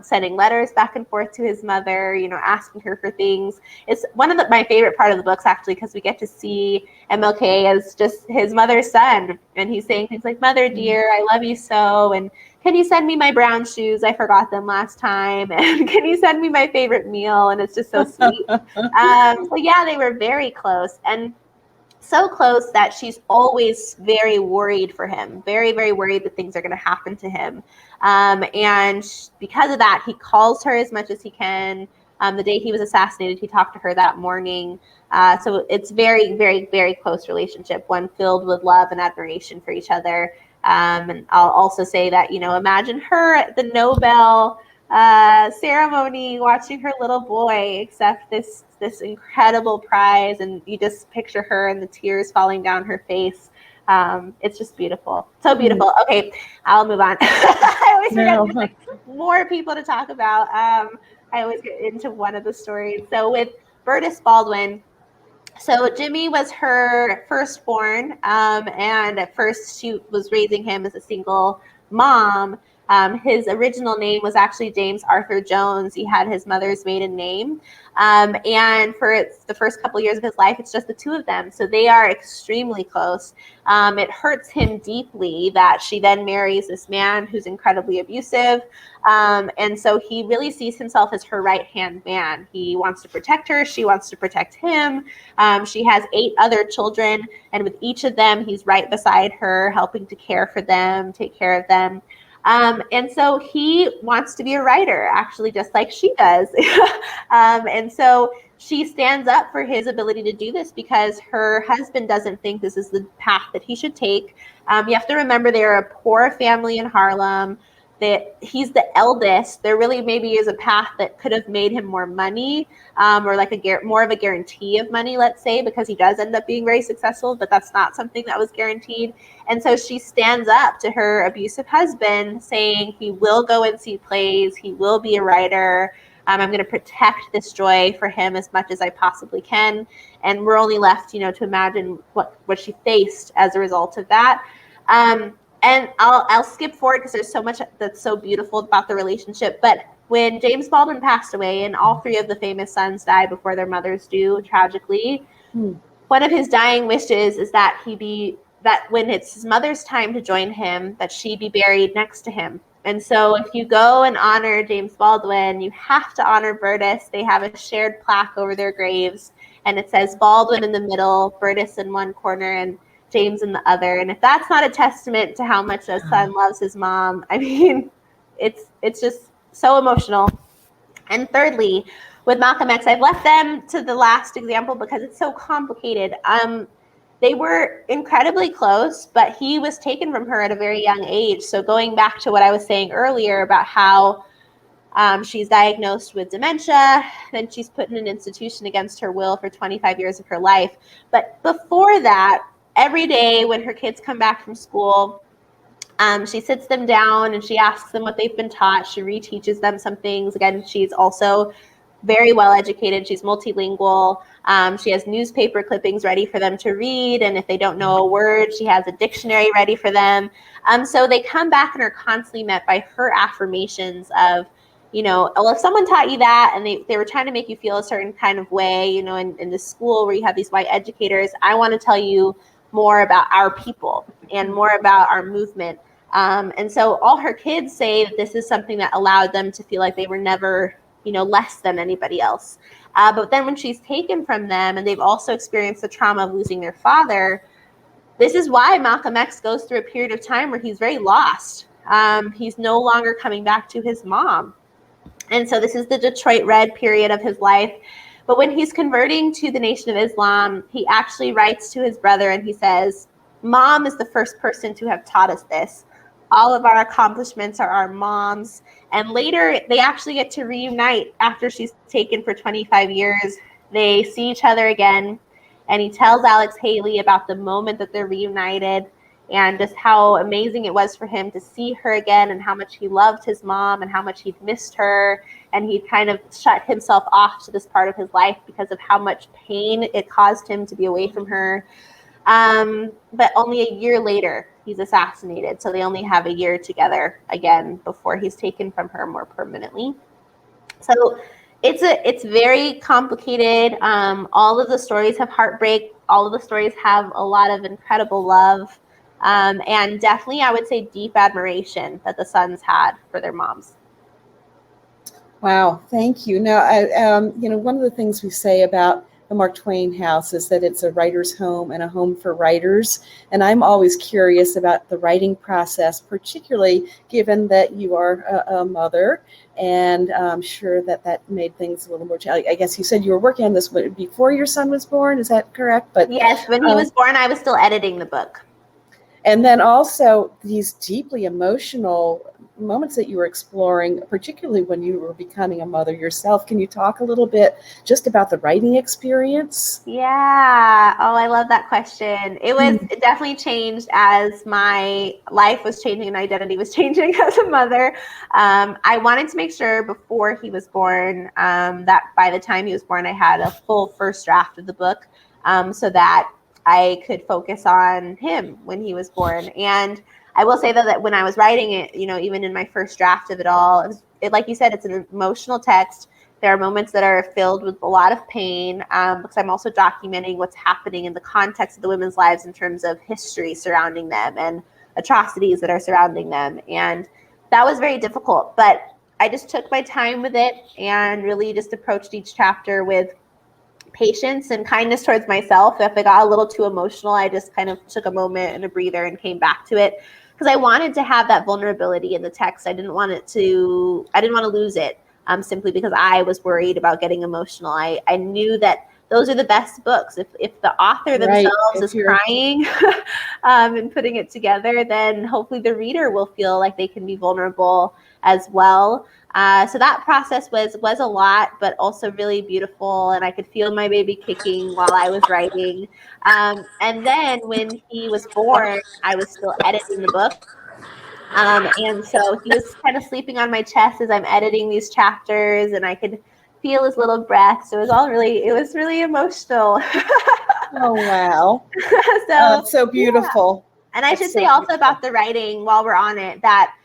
sending letters back and forth to his mother, asking her for things. It's one of my favorite part of the books, actually, because we get to see MLK as just his mother's son. And he's saying things like, "Mother, dear, I love you so. And can you send me my brown shoes? I forgot them last time. And can you send me my favorite meal?" And it's just so sweet. So yeah, they were very close. And so close that she's always very worried for him, very, very worried that things are going to happen to him. And because of that, he calls her as much as he can. The day he was assassinated, he talked to her that morning. So it's very, very, very close relationship, one filled with love and admiration for each other. And I'll also say that, imagine her at the Nobel ceremony watching her little boy accept this incredible prize, and you just picture her and the tears falling down her face. It's just beautiful. So beautiful. Okay, I'll move on. I always forget there's more people to talk about. I always get into one of the stories. So with Berdis Baldwin, so Jimmy was her firstborn, and at first she was raising him as a single mom. His original name was actually James Arthur Jones. He had his mother's maiden name. And for the first couple of years of his life, it's just the two of them. So they are extremely close. It hurts him deeply that she then marries this man who's incredibly abusive. And so he really sees himself as her right-hand man. He wants to protect her. She wants to protect him. She has 8 other children. And with each of them, he's right beside her, helping to care for them, take care of them. And so he wants to be a writer, actually, just like she does. And so she stands up for his ability to do this because her husband doesn't think this is the path that he should take. You have to remember they're a poor family in Harlem, that he's the eldest. There really maybe is a path that could have made him more money, or like more of a guarantee of money, let's say, because he does end up being very successful, but that's not something that was guaranteed. And so she stands up to her abusive husband, saying he will go and see plays, he will be a writer. I'm going to protect this joy for him as much as I possibly can. And we're only left, to imagine what she faced as a result of that. And I'll skip forward because there's so much that's so beautiful about the relationship. But when James Baldwin passed away, and all three of the famous sons died before their mothers do, tragically, one of his dying wishes is that that when it's his mother's time to join him, that she be buried next to him. And so if you go and honor James Baldwin, you have to honor Berdis. They have a shared plaque over their graves, and it says Baldwin in the middle, Berdis in one corner, and James in the other. And if that's not a testament to how much a son loves his mom, I mean, it's just so emotional. And thirdly, with Malcolm X, I've left them to the last example because it's so complicated. They were incredibly close, but he was taken from her at a very young age. So going back to what I was saying earlier about how she's diagnosed with dementia, then she's put in an institution against her will for 25 years of her life. But before that, every day when her kids come back from school, she sits them down and she asks them what they've been taught. She reteaches them some things. Again, she's also very well educated. She's multilingual. She has newspaper clippings ready for them to read. And if they don't know a word, she has a dictionary ready for them. So they come back and are constantly met by her affirmations of, well, if someone taught you that and they were trying to make you feel a certain kind of way, in the school where you have these white educators, I want to tell you more about our people and more about our movement. And so all her kids say that this is something that allowed them to feel like they were never, less than anybody else. But then when she's taken from them and they've also experienced the trauma of losing their father, this is why Malcolm X goes through a period of time where he's very lost. He's no longer coming back to his mom. And so this is the Detroit Red period of his life. But when he's converting to the Nation of Islam, he actually writes to his brother and he says, Mom is the first person to have taught us this. All of our accomplishments are our moms. And later, they actually get to reunite after she's taken for 25 years. They see each other again. And he tells Alex Haley about the moment that they're reunited and just how amazing it was for him to see her again and how much he loved his mom and how much he'd missed her. And he'd kind of shut himself off to this part of his life because of how much pain it caused him to be away from her. But only a year later, he's assassinated. So they only have a year together again before he's taken from her more permanently. So it's very complicated. All of the stories have heartbreak. All of the stories have a lot of incredible love. And definitely, I would say, deep admiration that the sons had for their moms. Wow, thank you. Now, one of the things we say about the Mark Twain House is that it's a writer's home and a home for writers. And I'm always curious about the writing process, particularly given that you are a mother. And I'm sure that made things a little more challenging. I guess you said you were working on this before your son was born. Is that correct? But yes, when he was born, I was still editing the book. And then also these deeply emotional moments that you were exploring, particularly when you were becoming a mother yourself. Can you talk a little bit just about the writing experience? Yeah. Oh, I love that question. It definitely changed as my life was changing and identity was changing as a mother. I wanted to make sure before he was born that by the time he was born, I had a full first draft of the book so that I could focus on him when he was born. And I will say, though, that when I was writing it, even in my first draft of it all, like you said, it's an emotional text. There are moments that are filled with a lot of pain because I'm also documenting what's happening in the context of the women's lives in terms of history surrounding them and atrocities that are surrounding them. And that was very difficult. But I just took my time with it and really just approached each chapter with patience and kindness towards myself. If it got a little too emotional, I just kind of took a moment and a breather and came back to it because I wanted to have that vulnerability in the text. I didn't want to lose it simply because I was worried about getting emotional. I knew that those are the best books. If the author themselves is crying and putting it together, then hopefully the reader will feel like they can be vulnerable as well. So that process was a lot, but also really beautiful. And I could feel my baby kicking while I was writing. And then when he was born, I was still editing the book. And so he was kind of sleeping on my chest as I'm editing these chapters, and I could feel his little breath. So it was really emotional. Oh, wow. So it's so beautiful. Yeah. And I should say also about the writing while we're on it, that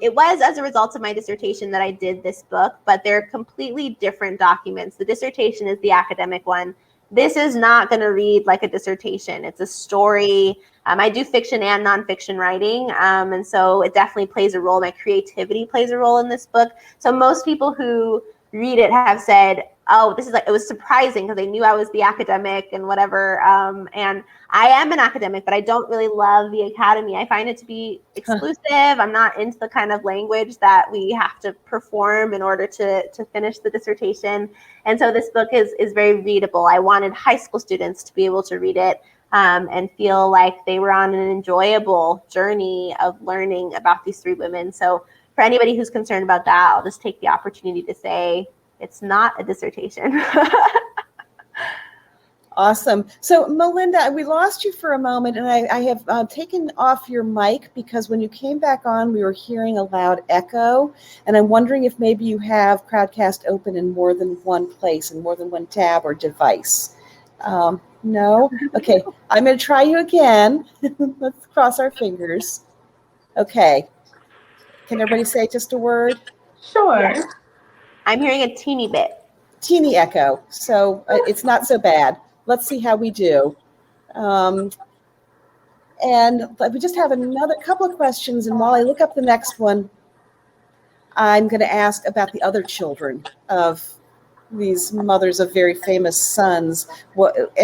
It was as a result of my dissertation that I did this book, but they're completely different documents. The dissertation is the academic one. This is not going to read like a dissertation. It's a story. I do fiction and nonfiction writing, and so it definitely plays a role. My creativity plays a role in this book. So most people who read it have said, oh, this is like, it was surprising because they knew I was the academic and whatever. And I am an academic, but I don't really love the academy. I find it to be exclusive. I'm not into the kind of language that we have to perform in order to finish the dissertation. And so this book is very readable. I wanted high school students to be able to read it and feel like they were on an enjoyable journey of learning about these three women. So for anybody who's concerned about that, I'll just take the opportunity to say it's not a dissertation. Awesome. So Melinda, we lost you for a moment, and I have taken off your mic because when you came back on, we were hearing a loud echo, and I'm wondering if maybe you have Crowdcast open in more than one place, in more than one tab or device. No? Okay, I'm going to try you again. Let's cross our fingers. Okay. Can everybody say just a word? Sure. Yes. I'm hearing a teeny bit. Teeny echo, so it's not so bad. Let's see how we do. And we just have another couple of questions, and while I look up the next one, I'm going to ask about the other children of these mothers of very famous sons. What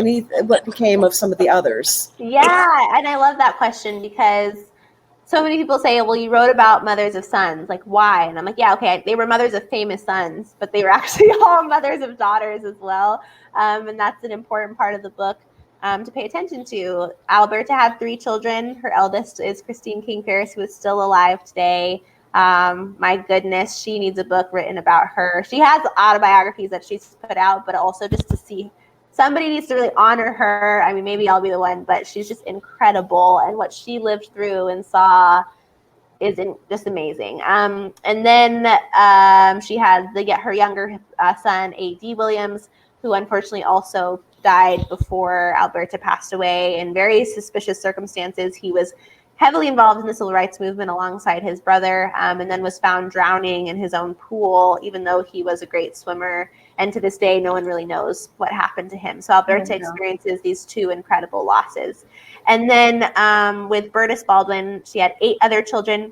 became of some of the others? Yeah, and I love that question because so many people say, well, you wrote about mothers of sons, like why? And I'm like, yeah, okay, they were mothers of famous sons, but they were actually all mothers of daughters as well. And that's an important part of the book to pay attention to. Alberta had 3 children. Her eldest is Christine King Ferris, who is still alive today. My goodness, she needs a book written about her. She has autobiographies that she's put out, but also just to see somebody needs to really honor her. I mean, maybe I'll be the one, but she's just incredible. And what she lived through and saw is just amazing. And then she had her younger son, A.D. Williams, who unfortunately also died before Alberta passed away in very suspicious circumstances. He was heavily involved in the civil rights movement alongside his brother, and then was found drowning in his own pool, even though he was a great swimmer. And to this day, no one really knows what happened to him. So Alberta experiences these 2 incredible losses. And then with Berdis Baldwin, she had 8 other children.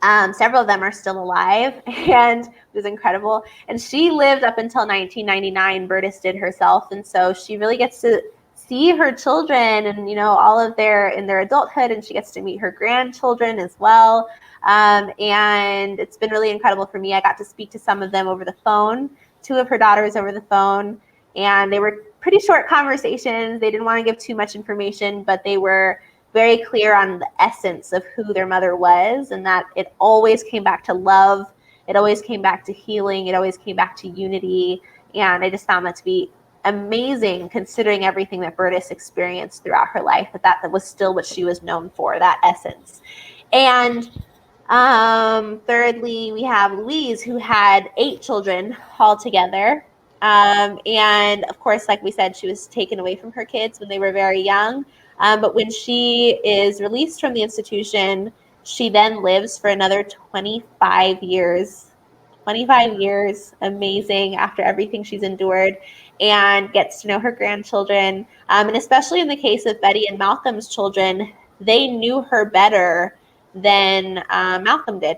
Several of them are still alive, and it was incredible. And she lived up until 1999. Berdis did herself, and so she really gets to see her children and all of their adulthood, and she gets to meet her grandchildren as well. And it's been really incredible for me. I got to speak to some of them over the phone, 2 of her daughters over the phone, and they were pretty short conversations. They didn't want to give too much information, but they were very clear on the essence of who their mother was, and that it always came back to love. It always came back to healing. It always came back to unity. And I just found that to be amazing, considering everything that Berdis experienced throughout her life, that was still what she was known for, that essence. And thirdly, we have Louise, who had 8 children altogether. And of course, like we said, she was taken away from her kids when they were very young. But when she is released from the institution, she then lives for another 25 years. 25 years, amazing, after everything she's endured, and gets to know her grandchildren. And especially in the case of Betty and Malcolm's children, they knew her better than Malcolm did.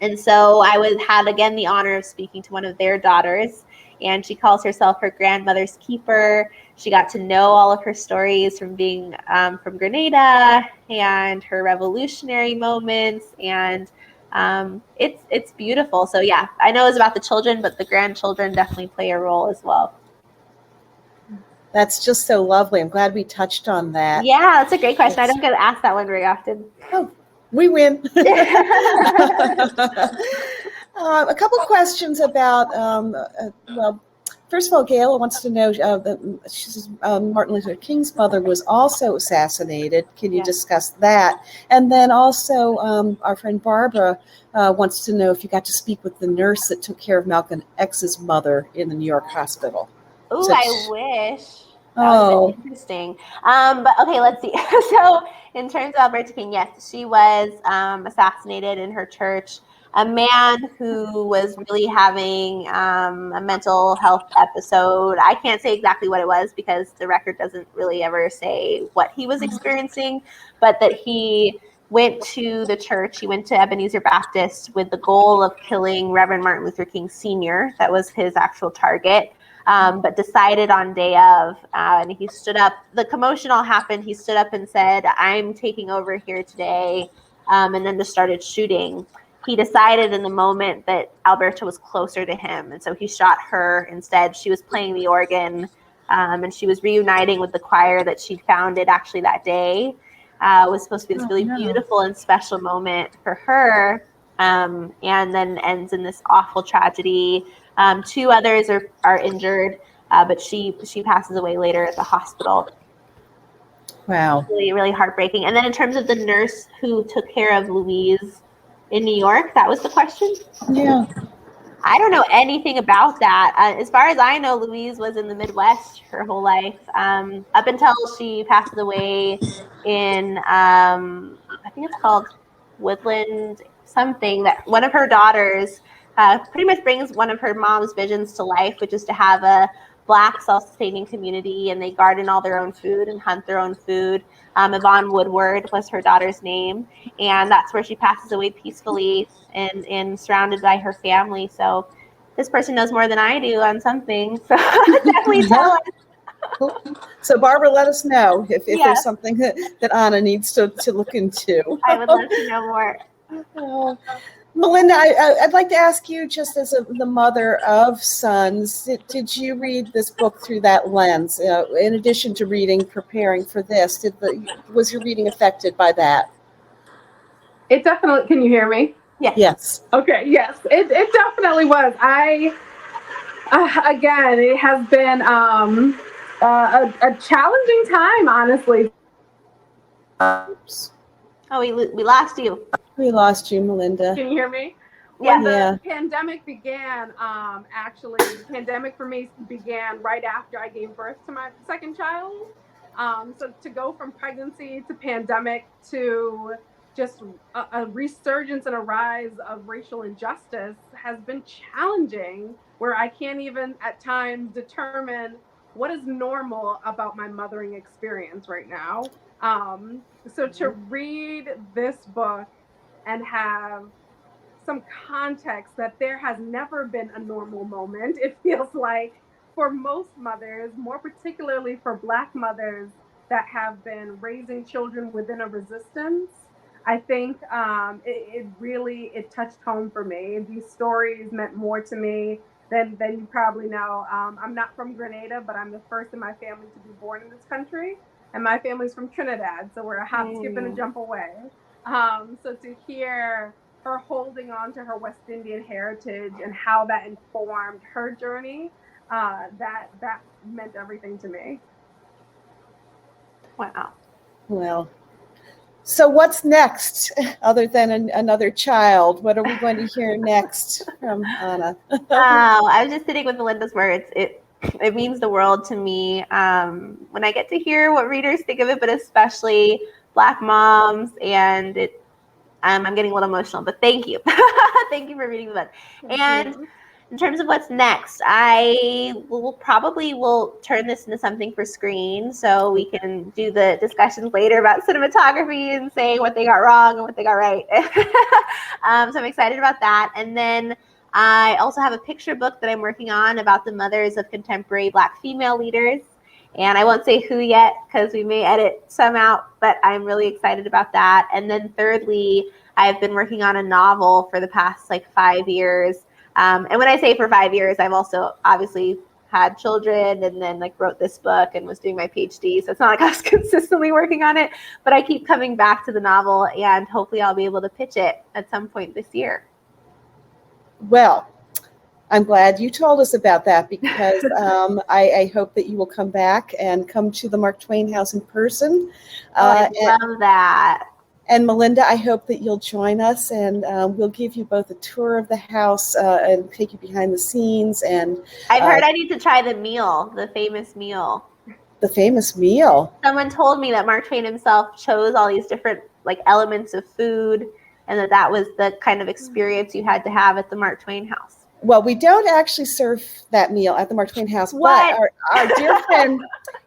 And so I had again the honor of speaking to one of their daughters, and she calls herself her grandmother's keeper. She got to know all of her stories from being from Grenada and her revolutionary moments, and it's beautiful. So yeah, I know it's about the children, but the grandchildren definitely play a role as well. That's just so lovely. I'm glad we touched on that. Yeah, that's a great question. I don't get asked that one very often. Oh, we win. A couple questions about, first of all, Gail wants to know Martin Luther King's mother was also assassinated. Can you discuss that? And then also our friend Barbara wants to know if you got to speak with the nurse that took care of Malcolm X's mother in the New York hospital. Oh, I wish. That was Oh, interesting. But okay, let's see. So in terms of Alberta King, yes, she was assassinated in her church. A man who was really having a mental health episode. I can't say exactly what it was because the record doesn't really ever say what he was experiencing, but that he went to the church. He went to Ebenezer Baptist with the goal of killing Reverend Martin Luther King Sr. That was his actual target. But decided on day of, and he stood up. The commotion all happened. He stood up and said, "I'm taking over here today," and then just started shooting. He decided in the moment that Alberta was closer to him, and so he shot her instead. She was playing the organ, and she was reuniting with the choir that she'd founded actually that day. It was supposed to be this really beautiful and special moment for her, and then ends in this awful tragedy. Two others are injured, but she passes away later at the hospital. wow. Really, really heartbreaking. And then in terms of the nurse who took care of Louise in New York, that was the question? Yeah. I don't know anything about that. As far as I know, Louise was in the Midwest her whole life, up until she passes away in, I think it's called Woodland something, that one of her daughters pretty much brings one of her mom's visions to life, which is to have a Black self-sustaining community, and they garden all their own food and hunt their own food. Yvonne Woodward was her daughter's name, and that's where she passes away peacefully and surrounded by her family. So this person knows more than I do on something. So definitely tell us. So Barbara, let us know if Yes. there's something that Anna needs to look into. I would love to know more. Oh. Melinda, I'd like to ask you, just as the mother of sons, did you read this book through that lens? In addition to preparing for this, was your reading affected by that? It definitely, can you hear me? Yes. Yes. Okay, yes, it definitely was. Again, it has been a challenging time, honestly. Oops. Oh, we lost you. We lost you, Melinda. Can you hear me? Yeah. When the pandemic began, actually, the pandemic for me began right after I gave birth to my second child. So to go from pregnancy to pandemic to just a resurgence and a rise of racial injustice has been challenging, where I can't even at times determine what is normal about my mothering experience right now. So to read this book and have some context that there has never been a normal moment, it feels like, for most mothers, more particularly for Black mothers that have been raising children within a resistance. I think it really touched home for me. These stories meant more to me than you probably know. I'm not from Grenada, but I'm the first in my family to be born in this country, and my family's from Trinidad, so we're a hop, skip, and a jump away. So to hear her holding on to her West Indian heritage and how that informed her journey, that meant everything to me. Wow. Well, so what's next other than another child? What are we going to hear next from Anna? I was just sitting with Melinda's words. It means the world to me when I get to hear what readers think of it, but especially Black moms, and I'm getting a little emotional, but thank you. Thank you for reading the book. And in terms of what's next, I will probably turn this into something for screen, so we can do the discussions later about cinematography and saying what they got wrong and what they got right. So I'm excited about that. And then I also have a picture book that I'm working on about the mothers of contemporary Black female leaders. And I won't say who yet because we may edit some out, but I'm really excited about that. And then thirdly, I've been working on a novel for the past 5 years. And when I say for 5 years, I've also obviously had children and then wrote this book and was doing my PhD. So it's not like I was consistently working on it, but I keep coming back to the novel, and hopefully I'll be able to pitch it at some point this year. Well, I'm glad you told us about that, because I hope that you will come back and come to the Mark Twain House in person. I love that. And Melinda, I hope that you'll join us, and we'll give you both a tour of the house and take you behind the scenes. And I've heard I need to try the famous meal. The famous meal. Someone told me that Mark Twain himself chose all these different like elements of food, and that was the kind of experience you had to have at the Mark Twain house. Well, we don't actually serve that meal at the Mark Twain house, What? but our dear friend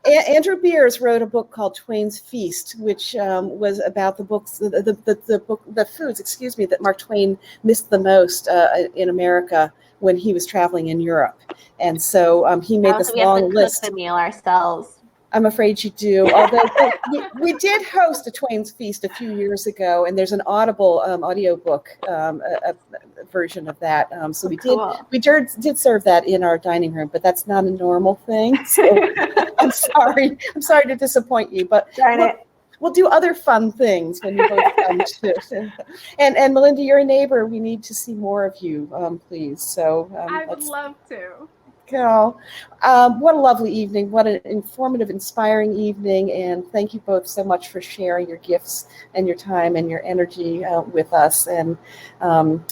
Andrew Beers wrote a book called Twain's Feast, which was about the books, the foods, that Mark Twain missed the most in America when he was traveling in Europe, and so he made this So we have long to list. cook the meal ourselves. I'm afraid you do. Although we did host a Twain's Feast a few years ago, and there's an Audible audiobook a version of that. So we did serve that in our dining room, but that's not a normal thing. So I'm sorry to disappoint you, but we'll do other fun things when you both come to. And Melinda, you're a neighbor. We need to see more of you, please. So I would love to. Go. What a lovely evening. What an informative, inspiring evening. And thank you both so much for sharing your gifts and your time and your energy with us. And I'm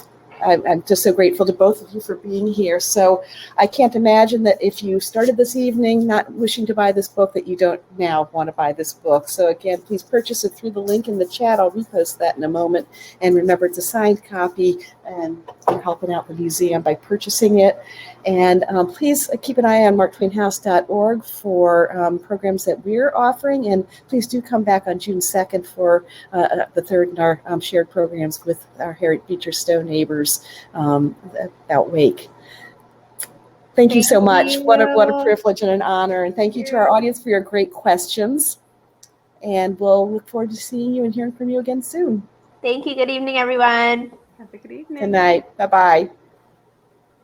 just so grateful to both of you for being here. So I can't imagine that if you started this evening not wishing to buy this book, that you don't now want to buy this book. So again, please purchase it through the link in the chat. I'll repost that in a moment. And remember, it's a signed copy, and you're helping out the museum by purchasing it. And please keep an eye on marktwainhouse.org for programs that we're offering. And please do come back on June 2nd for the third in our shared programs with our Harriet Beecher Stowe neighbors about Wake. Thank you so much. What a privilege and an honor. And thank you to our audience for your great questions. And we'll look forward to seeing you and hearing from you again soon. Thank you. Good evening, everyone. Have a good evening. Good night. Bye-bye.